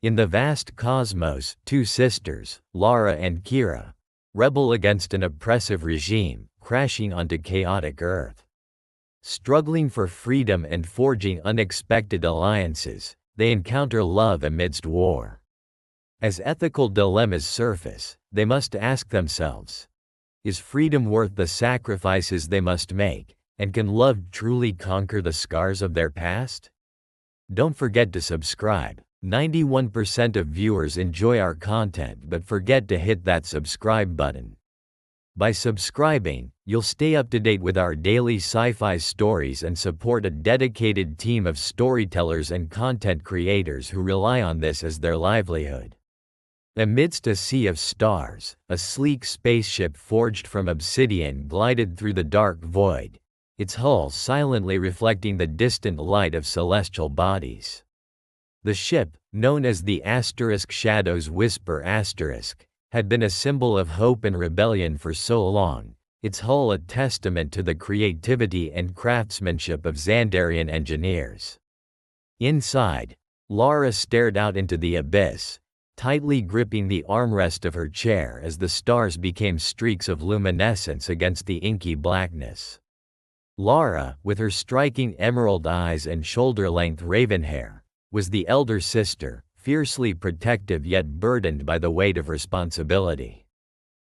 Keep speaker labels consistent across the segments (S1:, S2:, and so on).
S1: In the vast cosmos, two sisters, Lara and Kira, rebel against an oppressive regime, crashing onto chaotic Earth. Struggling for freedom and forging unexpected alliances, they encounter love amidst war. As ethical dilemmas surface, they must ask themselves, is freedom worth the sacrifices they must make, and can love truly conquer the scars of their past? Don't forget to subscribe. 91% of viewers enjoy our content but forget to hit that subscribe button. By subscribing, you'll stay up to date with our daily sci-fi stories and support a dedicated team of storytellers and content creators who rely on this as their livelihood. Amidst a sea of stars, a sleek spaceship forged from obsidian glided through the dark void, its hull silently reflecting the distant light of celestial bodies. The ship, known as the Shadow's Whisper had been a symbol of hope and rebellion for so long, its hull a testament to the creativity and craftsmanship of Xandarian engineers. Inside, Lara stared out into the abyss, tightly gripping the armrest of her chair as the stars became streaks of luminescence against the inky blackness. Lara, with her striking emerald eyes and shoulder-length raven hair, was the elder sister, fiercely protective yet burdened by the weight of responsibility.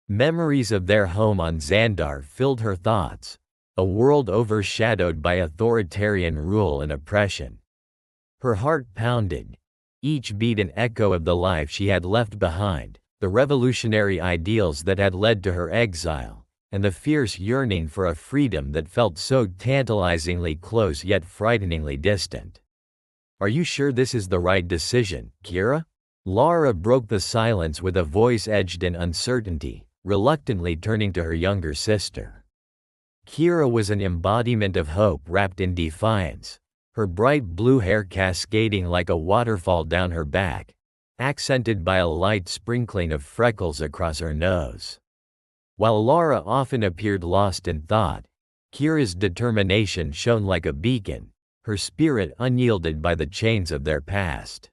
S1: Memories of their home on Xandar filled her thoughts, a world overshadowed by authoritarian rule and oppression. Her heart pounded, each beat an echo of the life she had left behind, the revolutionary ideals that had led to her exile, and the fierce yearning for a freedom that felt so tantalizingly close yet frighteningly distant. "Are you sure this is the right decision, Kira?" Lara broke the silence with a voice edged in uncertainty, reluctantly turning to her younger sister. Kira was an embodiment of hope wrapped in defiance, her bright blue hair cascading like a waterfall down her back, accented by a light sprinkling of freckles across her nose. While Lara often appeared lost in thought, Kira's determination shone like a beacon, her spirit unyielded by the chains of their past.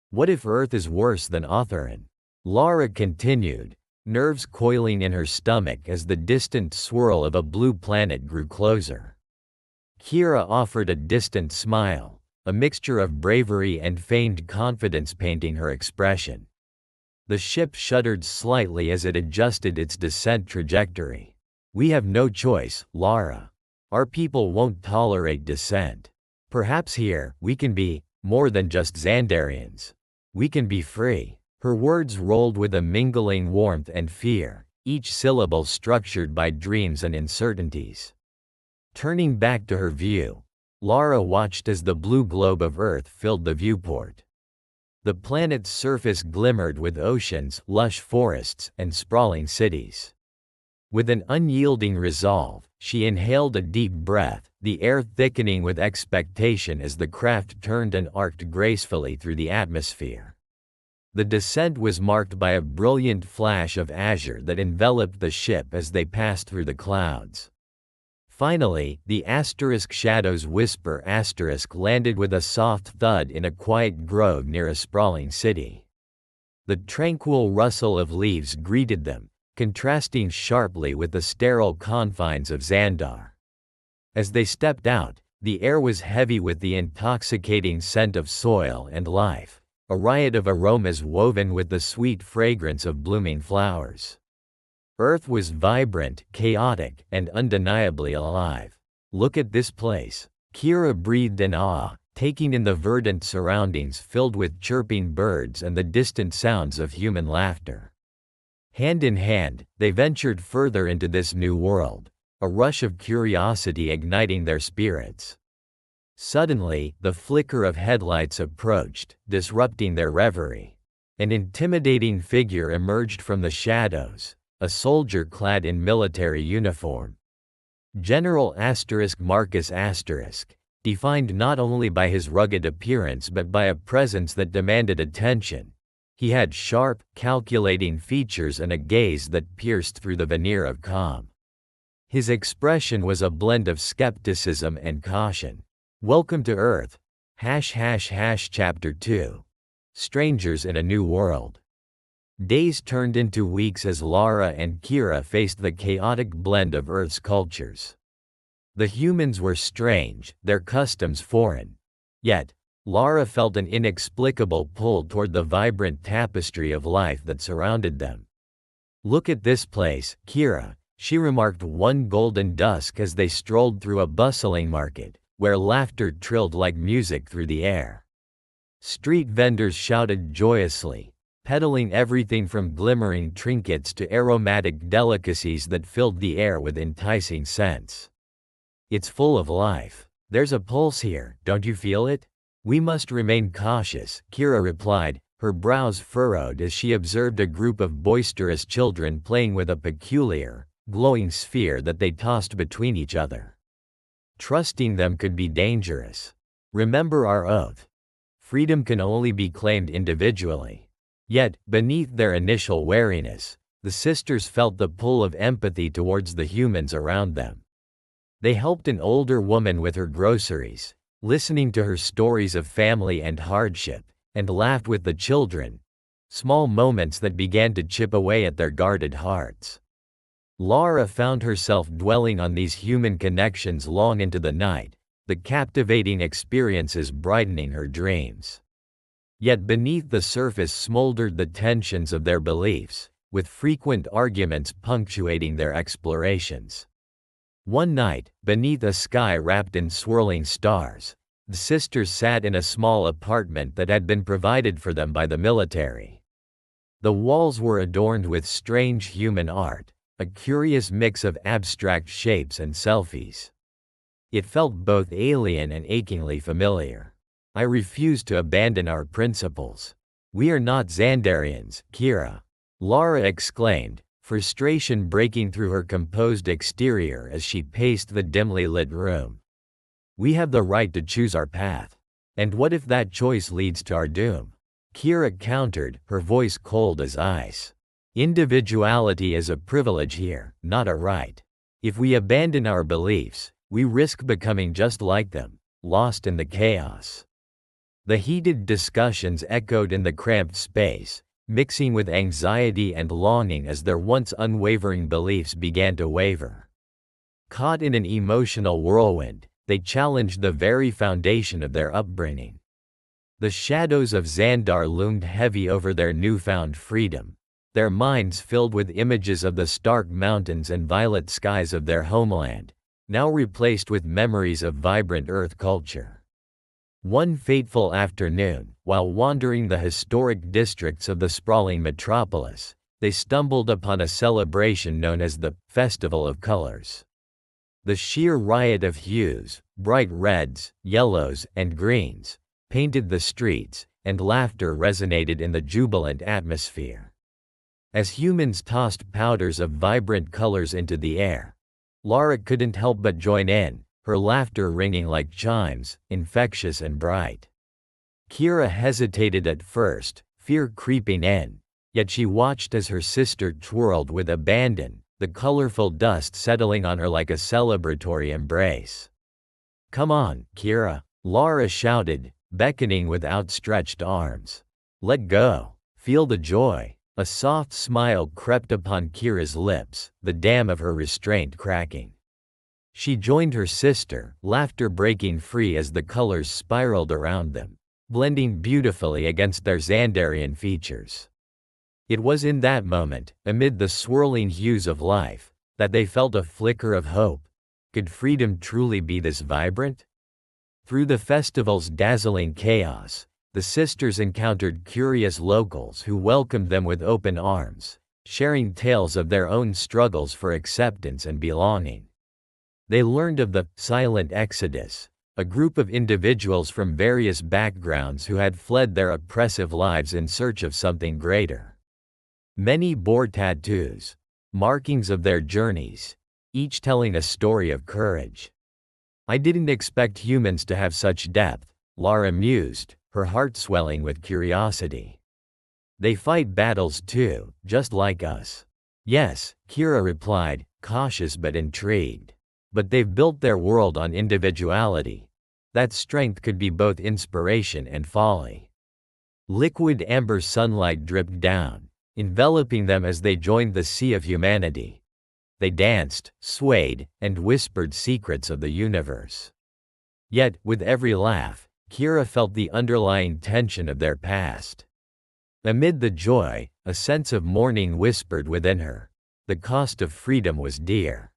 S1: "What if Earth is worse than Otharan?" Lara continued, nerves coiling in her stomach as the distant swirl of a blue planet grew closer. Kira offered a distant smile, a mixture of bravery and feigned confidence painting her expression. The ship shuddered slightly as it adjusted its descent trajectory. "We have no choice, Lara. Our people won't tolerate dissent. Perhaps here, we can be more than just Xandarians. We can be free." Her words rolled with a mingling warmth and fear, each syllable structured by dreams and uncertainties. Turning back to her view, Lara watched as the blue globe of Earth filled the viewport. The planet's surface glimmered with oceans, lush forests, and sprawling cities. With an unyielding resolve, she inhaled a deep breath, the air thickening with expectation as the craft turned and arced gracefully through the atmosphere. The descent was marked by a brilliant flash of azure that enveloped the ship as they passed through the clouds. Finally, the Shadow's Whisper landed with a soft thud in a quiet grove near a sprawling city. The tranquil rustle of leaves greeted them, contrasting sharply with the sterile confines of Xandar. As they stepped out, the air was heavy with the intoxicating scent of soil and life, a riot of aromas woven with the sweet fragrance of blooming flowers. Earth was vibrant, chaotic, and undeniably alive. "Look at this place." Kira breathed in awe, taking in the verdant surroundings filled with chirping birds and the distant sounds of human laughter. Hand in hand, they ventured further into this new world, a rush of curiosity igniting their spirits. Suddenly, the flicker of headlights approached, disrupting their reverie. An intimidating figure emerged from the shadows, a soldier clad in military uniform. General Marcus defined not only by his rugged appearance but by a presence that demanded attention. He had sharp, calculating features and a gaze that pierced through the veneer of calm. His expression was a blend of skepticism and caution. "Welcome to Earth. Chapter 2. strangers in a new world. Days turned into weeks as Lara and Kira faced the chaotic blend of Earth's cultures. The humans were strange, their customs foreign. Yet, Lara felt an inexplicable pull toward the vibrant tapestry of life that surrounded them. "Look at this place, Kira," she remarked one golden dusk as they strolled through a bustling market, where laughter trilled like music through the air. Street vendors shouted joyously, peddling everything from glimmering trinkets to aromatic delicacies that filled the air with enticing scents. "It's full of life. There's a pulse here, don't you feel it?" "We must remain cautious," Kira replied, her brows furrowed as she observed a group of boisterous children playing with a peculiar, glowing sphere that they tossed between each other. "Trusting them could be dangerous. Remember our oath. Freedom can only be claimed individually." Yet, beneath their initial wariness, the sisters felt the pull of empathy towards the humans around them. They helped an older woman with her groceries, listening to her stories of family and hardship, and laughed with the children, small moments that began to chip away at their guarded hearts. Lara found herself dwelling on these human connections long into the night, the captivating experiences brightening her dreams. Yet beneath the surface smoldered the tensions of their beliefs, with frequent arguments punctuating their explorations. One night, beneath a sky wrapped in swirling stars, the sisters sat in a small apartment that had been provided for them by the military. The walls were adorned with strange human art, a curious mix of abstract shapes and selfies. It felt both alien and achingly familiar. "I refuse to abandon our principles. We are not Xandarians, Kira," Lara exclaimed, frustration breaking through her composed exterior as she paced the dimly lit room. "We have the right to choose our path. And what if that choice leads to our doom?" Kira countered, her voice cold as ice. "Individuality is a privilege here, not a right. If we abandon our beliefs, we risk becoming just like them, lost in the chaos." The heated discussions echoed in the cramped space, mixing with anxiety and longing as their once unwavering beliefs began to waver. Caught in an emotional whirlwind, they challenged the very foundation of their upbringing. The shadows of Xandar loomed heavy over their newfound freedom, their minds filled with images of the stark mountains and violet skies of their homeland, now replaced with memories of vibrant Earth culture. One fateful afternoon, while wandering the historic districts of the sprawling metropolis, they stumbled upon a celebration known as the Festival of Colors. The sheer riot of hues, bright reds, yellows, and greens, painted the streets, and laughter resonated in the jubilant atmosphere. As humans tossed powders of vibrant colors into the air, Lara couldn't help but join in, her laughter ringing like chimes, infectious and bright. Kira hesitated at first, fear creeping in, yet she watched as her sister twirled with abandon, the colorful dust settling on her like a celebratory embrace. "Come on, Kira," Lara shouted, beckoning with outstretched arms. "Let go. Feel the joy." A soft smile crept upon Kira's lips, the dam of her restraint cracking. She joined her sister, laughter breaking free as the colors spiraled around them, blending beautifully against their Xandarian features. It was in that moment, amid the swirling hues of life, that they felt a flicker of hope. Could freedom truly be this vibrant? Through the festival's dazzling chaos, the sisters encountered curious locals who welcomed them with open arms, sharing tales of their own struggles for acceptance and belonging. They learned of the Silent Exodus, a group of individuals from various backgrounds who had fled their oppressive lives in search of something greater. Many bore tattoos, markings of their journeys, each telling a story of courage. "I didn't expect humans to have such depth," Lara mused, her heart swelling with curiosity. "They fight battles too, just like us." "Yes," Kira replied, cautious but intrigued. "But they've built their world on individuality. That strength could be both inspiration and folly." Liquid amber sunlight dripped down, enveloping them as they joined the sea of humanity. They danced, swayed, and whispered secrets of the universe. Yet, with every laugh, Kira felt the underlying tension of their past. Amid the joy, a sense of mourning whispered within her. The cost of freedom was dear.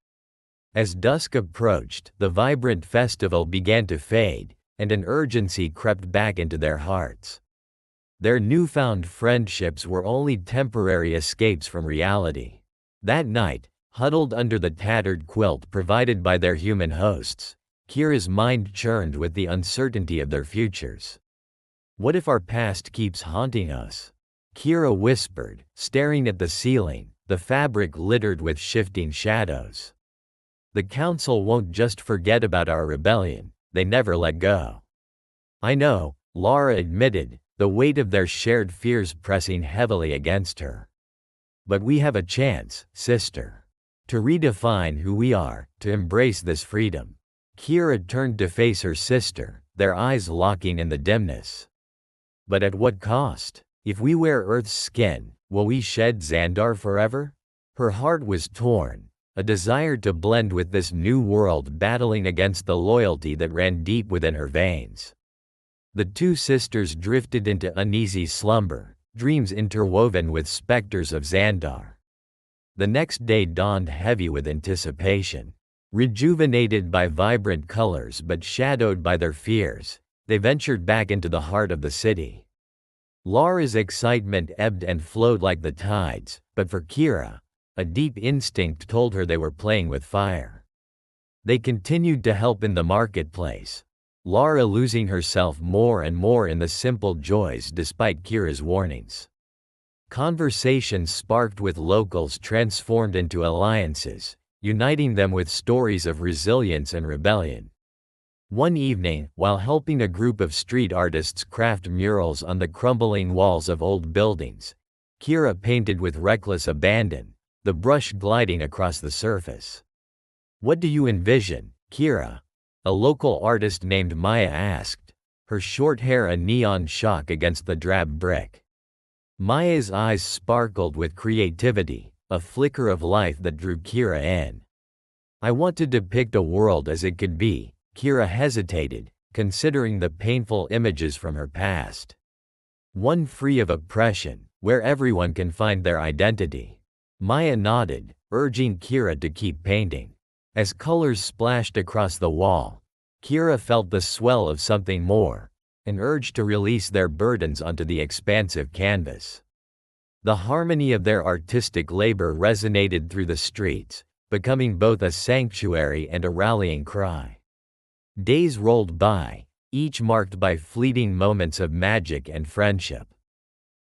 S1: As dusk approached, the vibrant festival began to fade, and an urgency crept back into their hearts. Their newfound friendships were only temporary escapes from reality. That night, huddled under the tattered quilt provided by their human hosts, Kira's mind churned with the uncertainty of their futures. What if our past keeps haunting us? Kira whispered, staring at the ceiling, the fabric littered with shifting shadows. The council won't just forget about our rebellion, they never let go. I know, Lara admitted, the weight of their shared fears pressing heavily against her. But we have a chance, sister. To redefine who we are, to embrace this freedom. Kira turned to face her sister, their eyes locking in the dimness. But at what cost? If we wear Earth's skin, will we shed Xandar forever? Her heart was torn, a desire to blend with this new world battling against the loyalty that ran deep within her veins. The two sisters drifted into uneasy slumber, dreams interwoven with specters of Xandar. The next day dawned heavy with anticipation. Rejuvenated by vibrant colors but shadowed by their fears, they ventured back into the heart of the city. Lara's excitement ebbed and flowed like the tides, but for Kira, a deep instinct told her they were playing with fire. They continued to help in the marketplace, Lara losing herself more and more in the simple joys despite Kira's warnings. Conversations sparked with locals transformed into alliances, uniting them with stories of resilience and rebellion. One evening, while helping a group of street artists craft murals on the crumbling walls of old buildings, Kira painted with reckless abandon, the brush gliding across the surface. "What do you envision, Kira?" a local artist named Maya asked, her short hair a neon shock against the drab brick. Maya's eyes sparkled with creativity, a flicker of life that drew Kira in. "I want to depict a world as it could be." Kira hesitated, considering the painful images from her past. One free of oppression, where everyone can find their identity. Maya nodded, urging Kira to keep painting. As colors splashed across the wall, Kira felt the swell of something more, an urge to release their burdens onto the expansive canvas. The harmony of their artistic labor resonated through the streets, becoming both a sanctuary and a rallying cry. Days rolled by, each marked by fleeting moments of magic and friendship.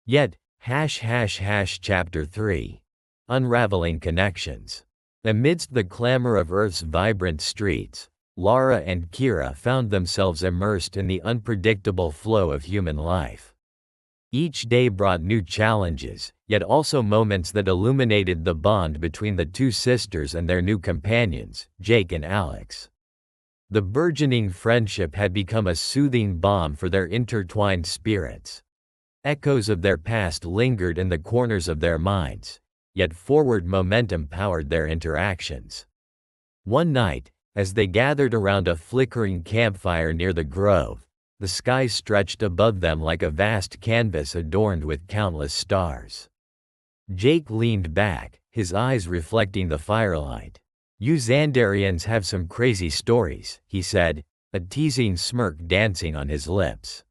S1: Yet, Chapter 3. Unraveling Connections. Amidst the clamor of Earth's vibrant streets, Lara and Kira found themselves immersed in the unpredictable flow of human life. Each day brought new challenges, yet also moments that illuminated the bond between the two sisters and their new companions, Jake and Alex. The burgeoning friendship had become a soothing balm for their intertwined spirits. Echoes of their past lingered in the corners of their minds, yet forward momentum powered their interactions. One night, as they gathered around a flickering campfire near the grove, the sky stretched above them like a vast canvas adorned with countless stars. Jake leaned back, his eyes reflecting the firelight. "You Xandarians have some crazy stories," he said, a teasing smirk dancing on his lips.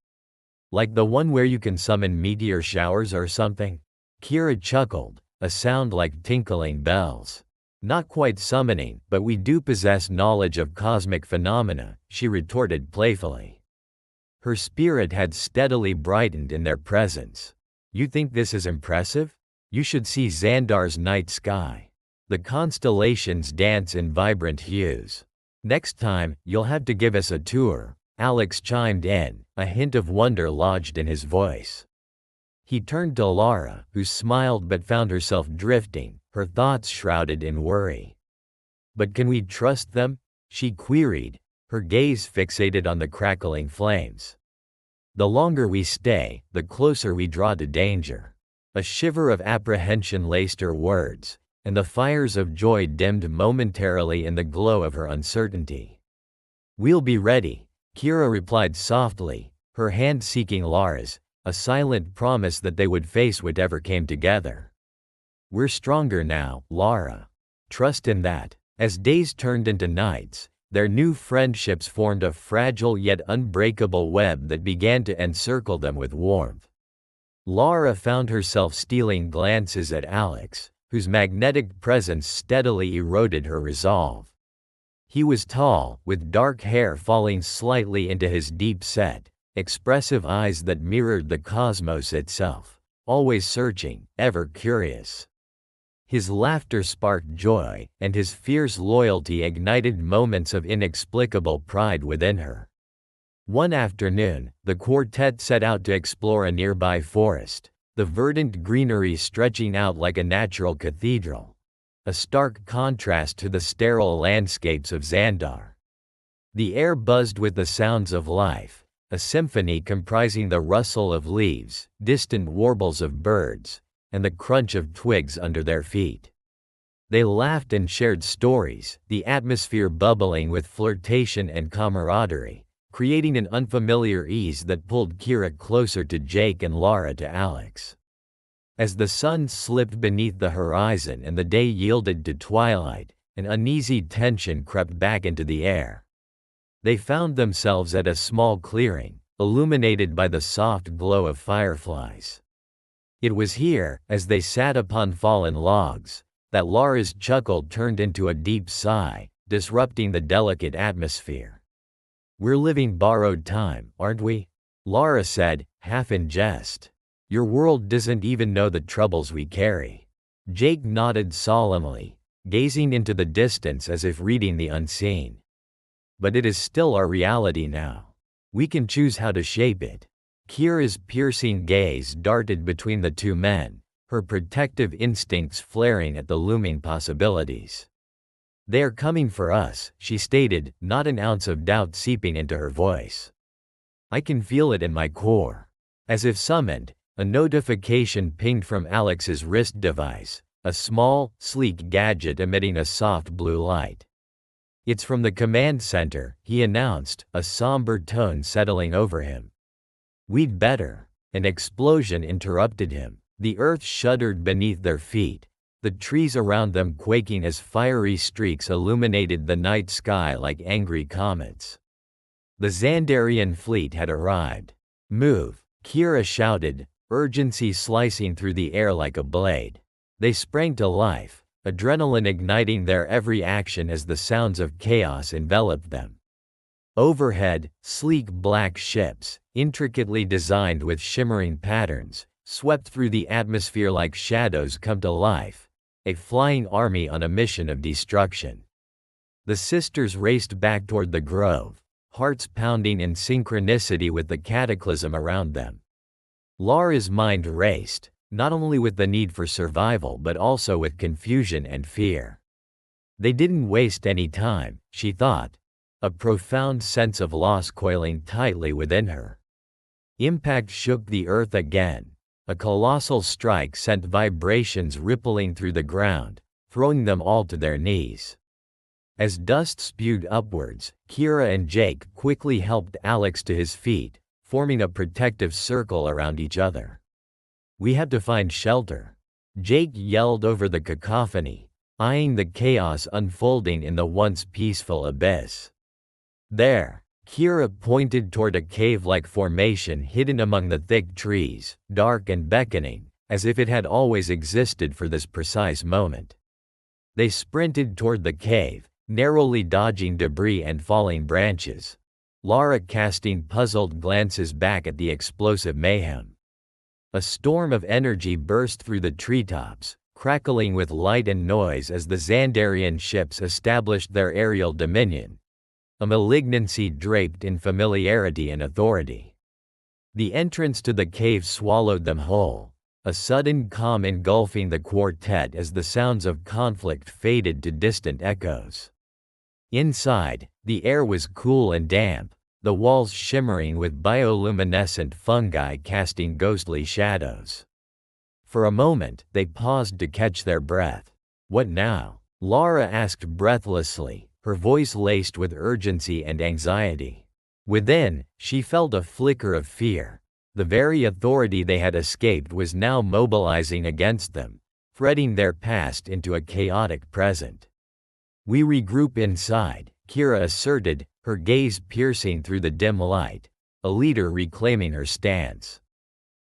S1: "Like the one where you can summon meteor showers or something?" Kira chuckled, a sound like tinkling bells. "Not quite summoning, but we do possess knowledge of cosmic phenomena," she retorted playfully. Her spirit had steadily brightened in their presence. "You think this is impressive? You should see Xandar's night sky. The constellations dance in vibrant hues. Next time, you'll have to give us a tour," Alex chimed in, a hint of wonder lodged in his voice. He turned to Lara, who smiled but found herself drifting, her thoughts shrouded in worry. "But can we trust them?" she queried, her gaze fixated on the crackling flames. The longer we stay, the closer we draw to danger. A shiver of apprehension laced her words, and the fires of joy dimmed momentarily in the glow of her uncertainty. "We'll be ready," Kira replied softly, her hand seeking Lara's, a silent promise that they would face whatever came together. "We're stronger now, Lara. Trust in that." As days turned into nights, their new friendships formed a fragile yet unbreakable web that began to encircle them with warmth. Lara found herself stealing glances at Alex, whose magnetic presence steadily eroded her resolve. He was tall, with dark hair falling slightly into his deep-set, expressive eyes that mirrored the cosmos itself, always searching, ever curious. His laughter sparked joy, and his fierce loyalty ignited moments of inexplicable pride within her. One afternoon, the quartet set out to explore a nearby forest, the verdant greenery stretching out like a natural cathedral, a stark contrast to the sterile landscapes of Xandar. The air buzzed with the sounds of life, a symphony comprising the rustle of leaves, distant warbles of birds, and the crunch of twigs under their feet. They laughed and shared stories, the atmosphere bubbling with flirtation and camaraderie, creating an unfamiliar ease that pulled Kira closer to Jake and Lara to Alex. As the sun slipped beneath the horizon and the day yielded to twilight, an uneasy tension crept back into the air. They found themselves at a small clearing, illuminated by the soft glow of fireflies. It was here, as they sat upon fallen logs, that Lara's chuckle turned into a deep sigh, disrupting the delicate atmosphere. "We're living borrowed time, aren't we?" Lara said, half in jest. "Your world doesn't even know the troubles we carry." Jake nodded solemnly, gazing into the distance as if reading the unseen. "But it is still our reality now. We can choose how to shape it." Kira's piercing gaze darted between the two men, her protective instincts flaring at the looming possibilities. "They are coming for us," she stated, not an ounce of doubt seeping into her voice. "I can feel it in my core." As if summoned, a notification pinged from Alex's wrist device, a small, sleek gadget emitting a soft blue light. "It's from the command center," he announced, a somber tone settling over him. "We'd better." An explosion interrupted him. The earth shuddered beneath their feet, the trees around them quaking as fiery streaks illuminated the night sky like angry comets. The Xandarian fleet had arrived. "Move," Kira shouted, urgency slicing through the air like a blade. They sprang to life, adrenaline igniting their every action as the sounds of chaos enveloped them. Overhead, sleek black ships, intricately designed with shimmering patterns, swept through the atmosphere like shadows come to life, a flying army on a mission of destruction. The sisters raced back toward the grove, hearts pounding in synchronicity with the cataclysm around them. Lara's mind raced, not only with the need for survival but also with confusion and fear. They didn't waste any time, she thought, a profound sense of loss coiling tightly within her. Impact shook the earth again. A colossal strike sent vibrations rippling through the ground, throwing them all to their knees. As dust spewed upwards, Kira and Jake quickly helped Alex to his feet, forming a protective circle around each other. "We have to find shelter," Jake yelled over the cacophony, eyeing the chaos unfolding in the once peaceful abyss. "There." Kira pointed toward a cave-like formation hidden among the thick trees, dark and beckoning, as if it had always existed for this precise moment. They sprinted toward the cave, narrowly dodging debris and falling branches, Lara casting puzzled glances back at the explosive mayhem. A storm of energy burst through the treetops, crackling with light and noise as the Xandarian ships established their aerial dominion, a malignancy draped in familiarity and authority. The entrance to the cave swallowed them whole, a sudden calm engulfing the quartet as the sounds of conflict faded to distant echoes. Inside, the air was cool and damp, the walls shimmering with bioluminescent fungi casting ghostly shadows. For a moment, they paused to catch their breath. "What now?" Lara asked breathlessly, her voice laced with urgency and anxiety. Within, she felt a flicker of fear. The very authority they had escaped was now mobilizing against them, threading their past into a chaotic present. "We regroup inside," Kira asserted, her gaze piercing through the dim light, a leader reclaiming her stance.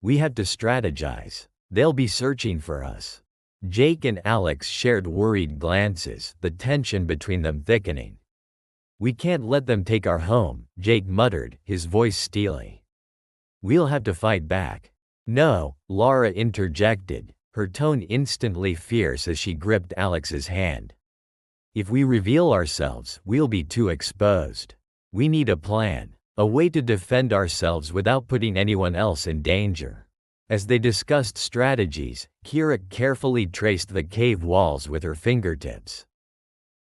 S1: "We have to strategize. They'll be searching for us." Jake and Alex shared worried glances, the tension between them thickening. "We can't let them take our home," Jake muttered, his voice steely. "We'll have to fight back." "No," Lara interjected, her tone instantly fierce as she gripped Alex's hand. "If we reveal ourselves, we'll be too exposed. We need a plan, a way to defend ourselves without putting anyone else in danger." As they discussed strategies, Kira carefully traced the cave walls with her fingertips.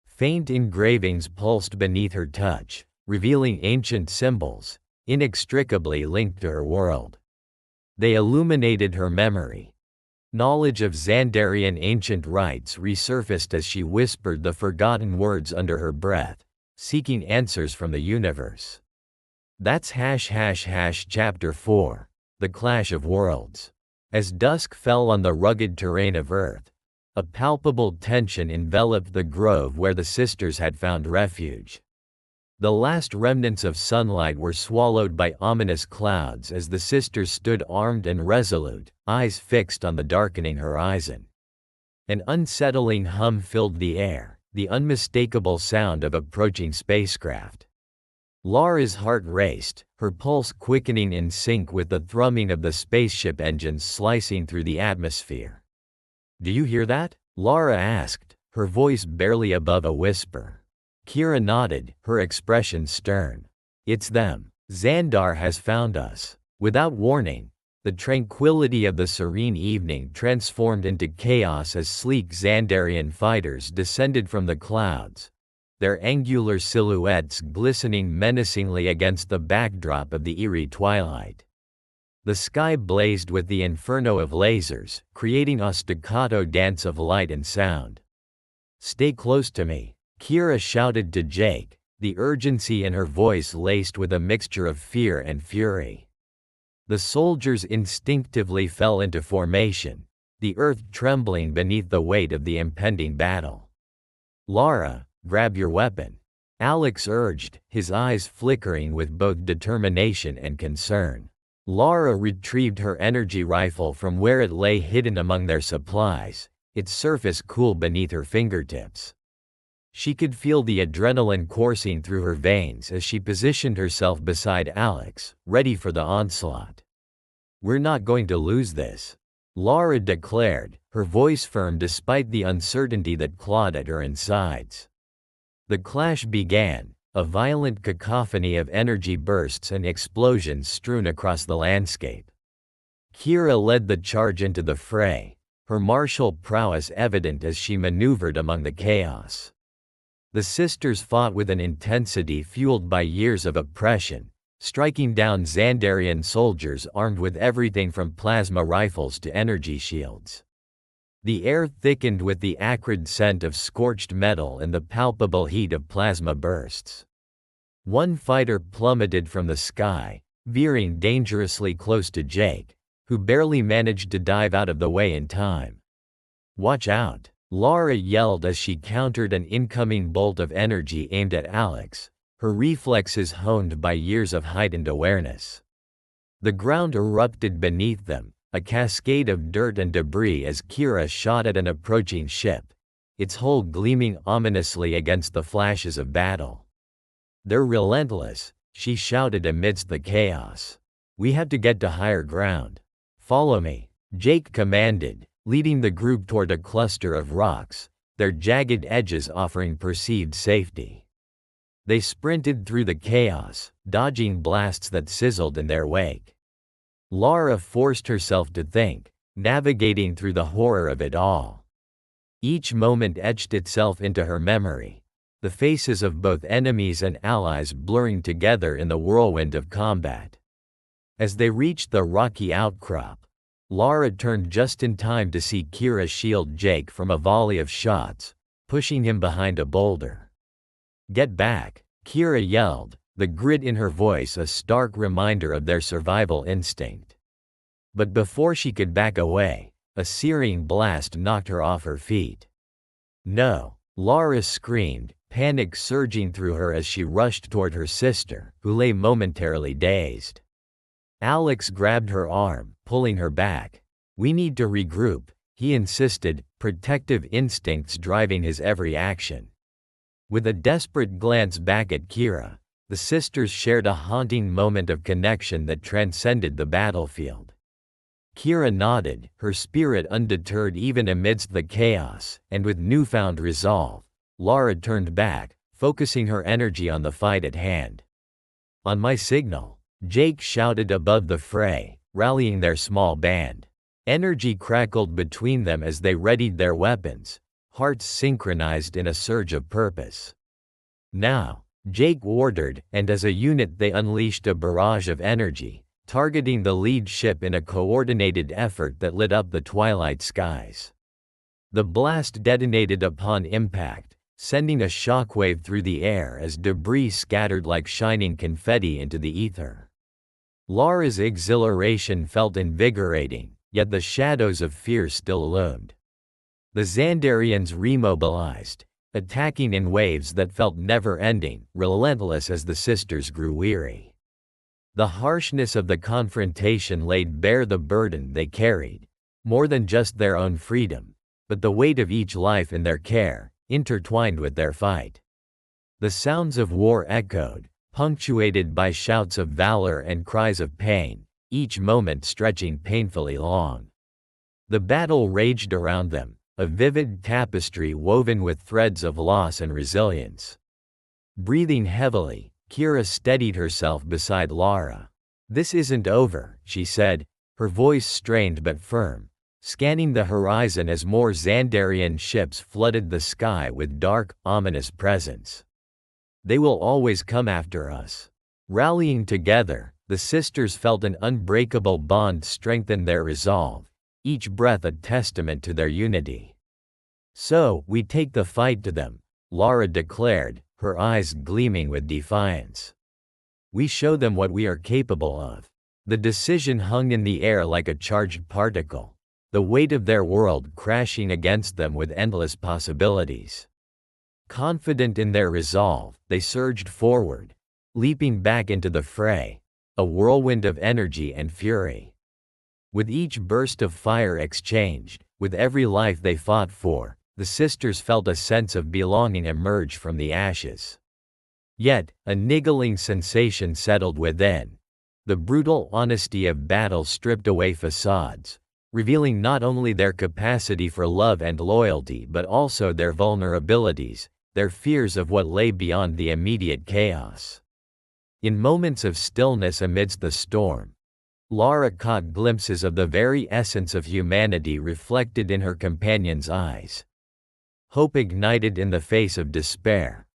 S1: Faint engravings pulsed beneath her touch, revealing ancient symbols, inextricably linked to her world. They illuminated her memory. Knowledge of Xandarian ancient rites resurfaced as she whispered the forgotten words under her breath, seeking answers from the universe. That's Chapter 4, The Clash of Worlds. As dusk fell on the rugged terrain of Earth, a palpable tension enveloped the grove where the sisters had found refuge. The last remnants of sunlight were swallowed by ominous clouds as the sisters stood armed and resolute, eyes fixed on the darkening horizon. An unsettling hum filled the air, the unmistakable sound of approaching spacecraft. Lara's heart raced, her pulse quickening in sync with the thrumming of the spaceship engines slicing through the atmosphere. "Do you hear that?" Lara asked, her voice barely above a whisper. Kira nodded, her expression stern. "It's them. Xandar has found us." Without warning, the tranquility of the serene evening transformed into chaos as sleek Xandarian fighters descended from the clouds, their angular silhouettes glistening menacingly against the backdrop of the eerie twilight. The sky blazed with the inferno of lasers, creating a staccato dance of light and sound. "Stay close to me," Kira shouted to Jake, the urgency in her voice laced with a mixture of fear and fury. The soldiers instinctively fell into formation, the earth trembling beneath the weight of the impending battle. "Lara, grab your weapon," Alex urged, his eyes flickering with both determination and concern. Lara retrieved her energy rifle from where it lay hidden among their supplies, its surface cool beneath her fingertips. She could feel the adrenaline coursing through her veins as she positioned herself beside Alex, ready for the onslaught. "We're not going to lose this," Lara declared, her voice firm despite the uncertainty that clawed at her insides. The clash began, a violent cacophony of energy bursts and explosions strewn across the landscape. Kira led the charge into the fray, her martial prowess evident as she maneuvered among the chaos. The sisters fought with an intensity fueled by years of oppression, striking down Xandarian soldiers armed with everything from plasma rifles to energy shields. The air thickened with the acrid scent of scorched metal and the palpable heat of plasma bursts. One fighter plummeted from the sky, veering dangerously close to Jake, who barely managed to dive out of the way in time. "Watch out," Lara yelled as she countered an incoming bolt of energy aimed at Alex, her reflexes honed by years of heightened awareness. The ground erupted beneath them, a cascade of dirt and debris as Kira shot at an approaching ship, its hull gleaming ominously against the flashes of battle. "They're relentless," she shouted amidst the chaos. "We have to get to higher ground." "Follow me," Jake commanded, leading the group toward a cluster of rocks, their jagged edges offering perceived safety. They sprinted through the chaos, dodging blasts that sizzled in their wake. Lara forced herself to think, navigating through the horror of it all. Each moment etched itself into her memory, the faces of both enemies and allies blurring together in the whirlwind of combat. As they reached the rocky outcrop, Lara turned just in time to see Kira shield Jake from a volley of shots, pushing him behind a boulder. "Get back," Kira yelled, the grit in her voice a stark reminder of their survival instinct. But before she could back away, a searing blast knocked her off her feet. "No!" Lara screamed, panic surging through her as she rushed toward her sister, who lay momentarily dazed. Alex grabbed her arm, pulling her back. "We need to regroup," he insisted, protective instincts driving his every action. With a desperate glance back at Kira, the sisters shared a haunting moment of connection that transcended the battlefield. Kira nodded, her spirit undeterred even amidst the chaos, and with newfound resolve, Lara turned back, focusing her energy on the fight at hand. "On my signal," Jake shouted above the fray, rallying their small band. Energy crackled between them as they readied their weapons, hearts synchronized in a surge of purpose. "Now," Jake ordered, and as a unit they unleashed a barrage of energy, targeting the lead ship in a coordinated effort that lit up the twilight skies. The blast detonated upon impact, sending a shockwave through the air as debris scattered like shining confetti into the ether. Lara's exhilaration felt invigorating, yet the shadows of fear still loomed. The Xandarians remobilized, attacking in waves that felt never-ending, relentless as the sisters grew weary. The harshness of the confrontation laid bare the burden they carried, more than just their own freedom, but the weight of each life in their care, intertwined with their fight. The sounds of war echoed, punctuated by shouts of valor and cries of pain, each moment stretching painfully long. The battle raged around them, a vivid tapestry woven with threads of loss and resilience. Breathing heavily, Kira steadied herself beside Lara. "This isn't over," she said, her voice strained but firm, scanning the horizon as more Xandarian ships flooded the sky with dark, ominous presence. "They will always come after us." Rallying together, the sisters felt an unbreakable bond strengthen their resolve, each breath a testament to their unity. "So, we take the fight to them," Lara declared, her eyes gleaming with defiance. "We show them what we are capable of." The decision hung in the air like a charged particle, the weight of their world crashing against them with endless possibilities. Confident in their resolve, they surged forward, leaping back into the fray, a whirlwind of energy and fury. With each burst of fire exchanged, with every life they fought for, the sisters felt a sense of belonging emerge from the ashes. Yet, a niggling sensation settled within. The brutal honesty of battle stripped away facades, revealing not only their capacity for love and loyalty but also their vulnerabilities, their fears of what lay beyond the immediate chaos. In moments of stillness amidst the storm, Lara caught glimpses of the very essence of humanity reflected in her companion's eyes. Hope ignited in the face of despair.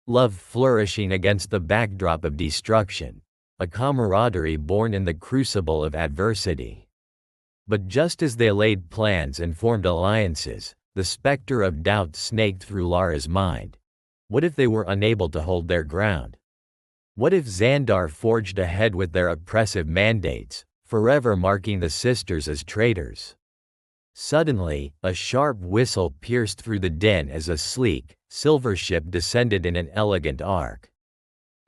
S1: Love flourishing against the backdrop of destruction. A camaraderie born in the crucible of adversity. But just as they laid plans and formed alliances, the specter of doubt snaked through Lara's mind. What if they were unable to hold their ground? What if Xandar forged ahead with their oppressive mandates, forever marking the sisters as traitors? Suddenly, a sharp whistle pierced through the din as a sleek, silver ship descended in an elegant arc.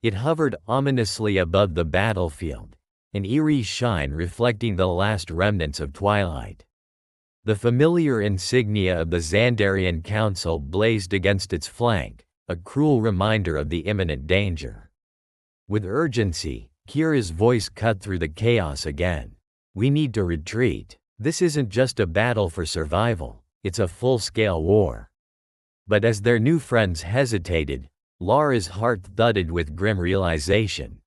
S1: It hovered ominously above the battlefield, an eerie shine reflecting the last remnants of twilight. The familiar insignia of the Xandarian Council blazed against its flank, a cruel reminder of the imminent danger. With urgency, Kira's voice cut through the chaos again. "We need to retreat. This isn't just a battle for survival, it's a full-scale war." But as their new friends hesitated, Lara's heart thudded with grim realization.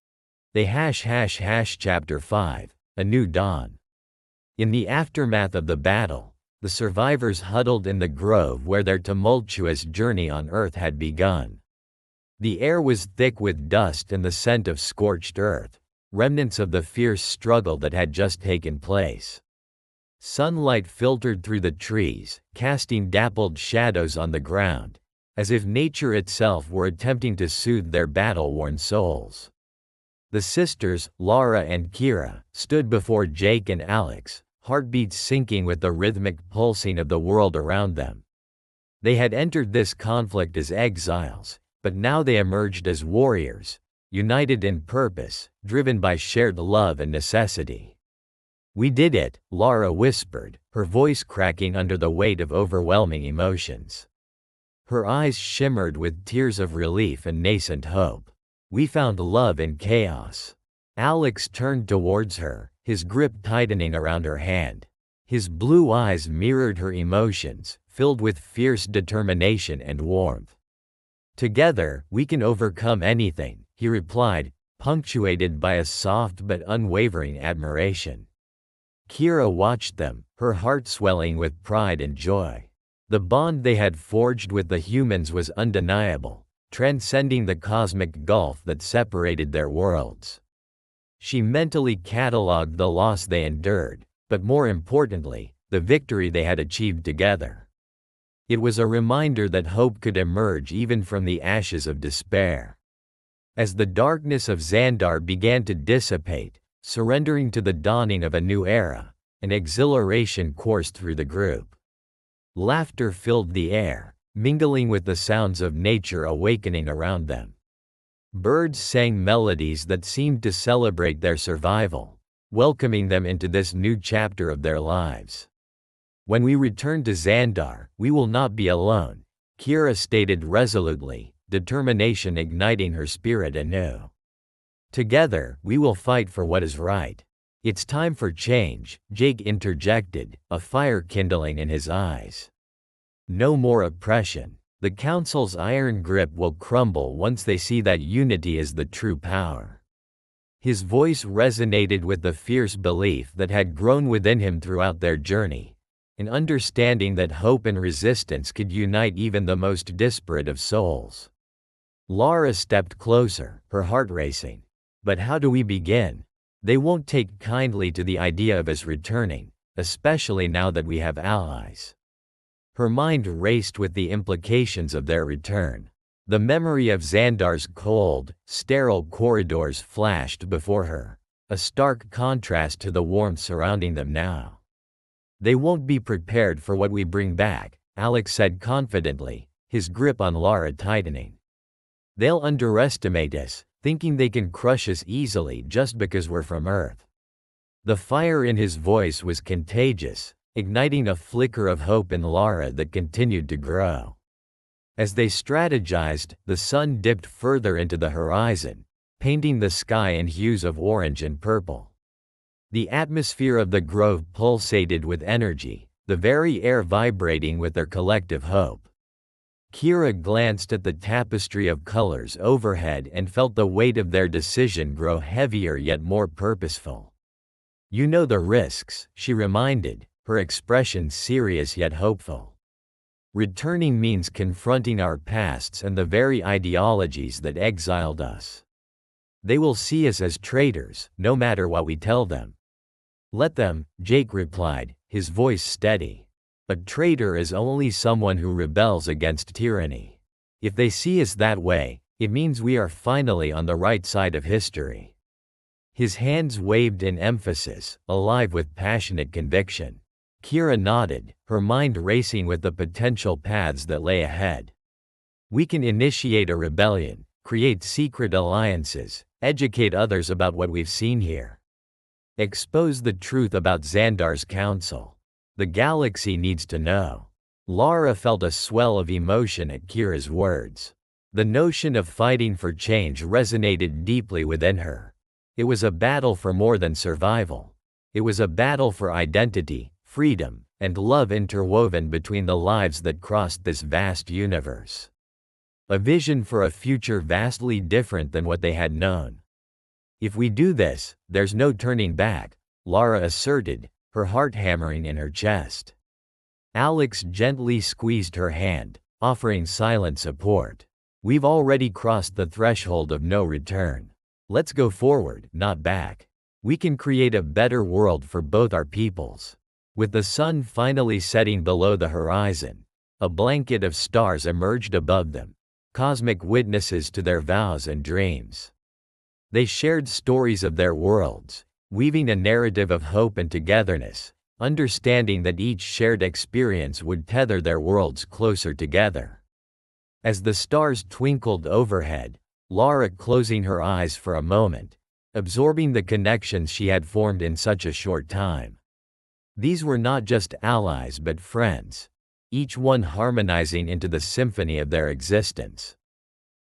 S1: They Chapter 5, A New Dawn. In the aftermath of the battle, the survivors huddled in the grove where their tumultuous journey on Earth had begun. The air was thick with dust and the scent of scorched earth, remnants of the fierce struggle that had just taken place. Sunlight filtered through the trees, casting dappled shadows on the ground, as if nature itself were attempting to soothe their battle-worn souls. The sisters, Lara and Kira, stood before Jake and Alex, heartbeats syncing with the rhythmic pulsing of the world around them. They had entered this conflict as exiles, but now they emerged as warriors, united in purpose, driven by shared love and necessity. "We did it," Lara whispered, her voice cracking under the weight of overwhelming emotions. Her eyes shimmered with tears of relief and nascent hope. "We found love in chaos." Alex turned towards her, his grip tightening around her hand. His blue eyes mirrored her emotions, filled with fierce determination and warmth. "Together, we can overcome anything," he replied, punctuated by a soft but unwavering admiration. Kira watched them, her heart swelling with pride and joy. The bond they had forged with the humans was undeniable, transcending the cosmic gulf that separated their worlds. She mentally catalogued the loss they endured, but more importantly, the victory they had achieved together. It was a reminder that hope could emerge even from the ashes of despair. As the darkness of Xandar began to dissipate, surrendering to the dawning of a new era, an exhilaration coursed through the group. Laughter filled the air, mingling with the sounds of nature awakening around them. Birds sang melodies that seemed to celebrate their survival, welcoming them into this new chapter of their lives. "When we return to Xandar, we will not be alone," Kira stated resolutely, determination igniting her spirit anew. "Together, we will fight for what is right." "It's time for change," Jake interjected, a fire kindling in his eyes. "No more oppression. The Council's iron grip will crumble once they see that unity is the true power." His voice resonated with the fierce belief that had grown within him throughout their journey, an understanding that hope and resistance could unite even the most disparate of souls. Lara stepped closer, her heart racing. "But how do we begin? They won't take kindly to the idea of us returning, especially now that we have allies." Her mind raced with the implications of their return. The memory of Xandar's cold, sterile corridors flashed before her, a stark contrast to the warmth surrounding them now. "They won't be prepared for what we bring back," Alex said confidently, his grip on Lara tightening. "They'll underestimate us, thinking they can crush us easily just because we're from Earth." The fire in his voice was contagious, igniting a flicker of hope in Lara that continued to grow. As they strategized, the sun dipped further into the horizon, painting the sky in hues of orange and purple. The atmosphere of the grove pulsated with energy, the very air vibrating with their collective hope. Kira glanced at the tapestry of colors overhead and felt the weight of their decision grow heavier yet more purposeful. "You know the risks," she reminded, her expression serious yet hopeful. "Returning means confronting our pasts and the very ideologies that exiled us. They will see us as traitors, no matter what we tell them." "Let them," Jake replied, his voice steady. "A traitor is only someone who rebels against tyranny. If they see us that way, it means we are finally on the right side of history." His hands waved in emphasis, alive with passionate conviction. Kira nodded, her mind racing with the potential paths that lay ahead. "We can initiate a rebellion, create secret alliances, educate others about what we've seen here. Expose the truth about Xandar's council. The galaxy needs to know." Lara felt a swell of emotion at Kira's words. The notion of fighting for change resonated deeply within her. It was a battle for more than survival. It was a battle for identity, freedom, and love interwoven between the lives that crossed this vast universe. A vision for a future vastly different than what they had known. "If we do this, there's no turning back," Lara asserted, her heart hammering in her chest. Alex gently squeezed her hand, offering silent support. We've already crossed the threshold of no return. Let's go forward, not back. We can create a better world for both our peoples. With the sun finally setting below the horizon, a blanket of stars emerged above them, cosmic witnesses to their vows and dreams. They shared stories of their worlds, weaving a narrative of hope and togetherness, understanding that each shared experience would tether their worlds closer together. As the stars twinkled overhead, Lara closing her eyes for a moment, absorbing the connections she had formed in such a short time. These were not just allies but friends, each one harmonizing into the symphony of their existence.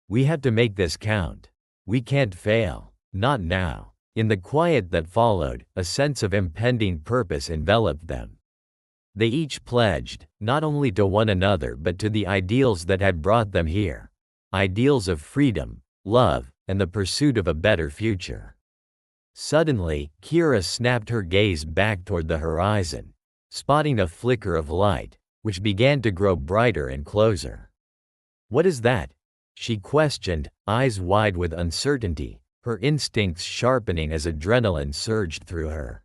S1: We have to make this count. We can't fail, not now. In the quiet that followed, a sense of impending purpose enveloped them. They each pledged, not only to one another but to the ideals that had brought them here. Ideals of freedom, love, and the pursuit of a better future. Suddenly, Kira snapped her gaze back toward the horizon, spotting a flicker of light, which began to grow brighter and closer. "What is that?" she questioned, eyes wide with uncertainty, her instincts sharpening as adrenaline surged through her.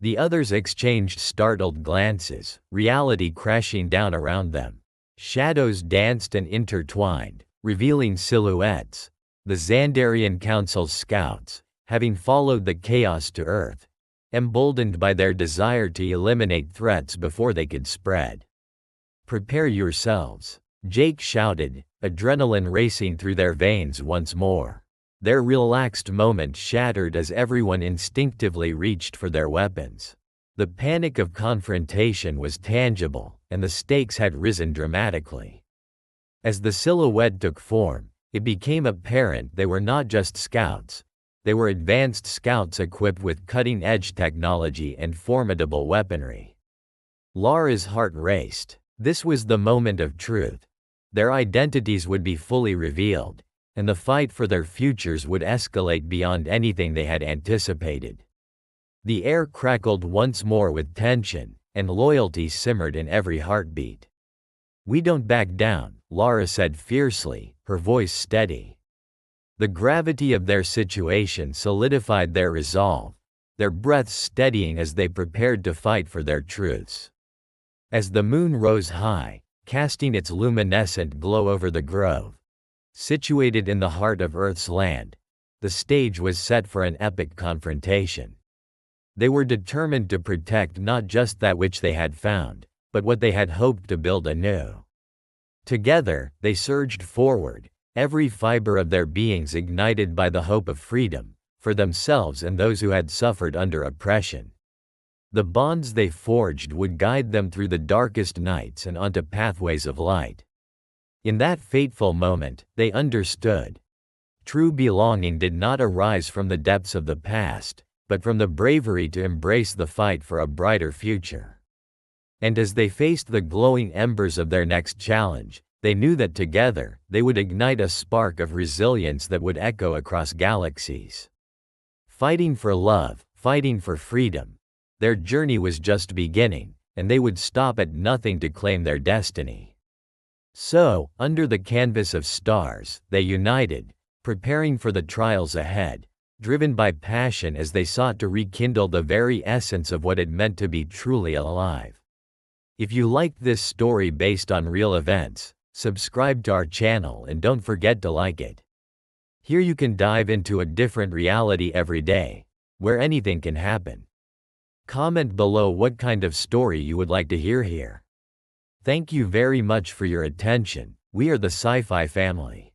S1: The others exchanged startled glances, reality crashing down around them. Shadows danced and intertwined, revealing silhouettes. The Xandarian Council's scouts, having followed the chaos to Earth, emboldened by their desire to eliminate threats before they could spread. "Prepare yourselves," Jake shouted, adrenaline racing through their veins once more. Their relaxed moment shattered as everyone instinctively reached for their weapons. The panic of confrontation was tangible, and the stakes had risen dramatically. As the silhouette took form, it became apparent they were not just scouts. They were advanced scouts equipped with cutting-edge technology and formidable weaponry. Lara's heart raced. This was the moment of truth. Their identities would be fully revealed, and the fight for their futures would escalate beyond anything they had anticipated. The air crackled once more with tension, and loyalty simmered in every heartbeat. "We don't back down," Lara said fiercely, her voice steady. The gravity of their situation solidified their resolve, their breaths steadying as they prepared to fight for their truths. As the moon rose high, casting its luminescent glow over the grove, situated in the heart of Earth's land, the stage was set for an epic confrontation. They were determined to protect not just that which they had found, but what they had hoped to build anew. Together, they surged forward, every fiber of their beings ignited by the hope of freedom, for themselves and those who had suffered under oppression. The bonds they forged would guide them through the darkest nights and onto pathways of light. In that fateful moment, they understood. True belonging did not arise from the depths of the past, but from the bravery to embrace the fight for a brighter future. And as they faced the glowing embers of their next challenge, they knew that together, they would ignite a spark of resilience that would echo across galaxies. Fighting for love, fighting for freedom. Their journey was just beginning, and they would stop at nothing to claim their destiny. So, under the canvas of stars, they united, preparing for the trials ahead, driven by passion as they sought to rekindle the very essence of what it meant to be truly alive. If you liked this story based on real events, subscribe to our channel and don't forget to like it. Here you can dive into a different reality every day, where anything can happen. Comment below what kind of story you would like to hear here. Thank you very much for your attention. We are the Sci-Fi family.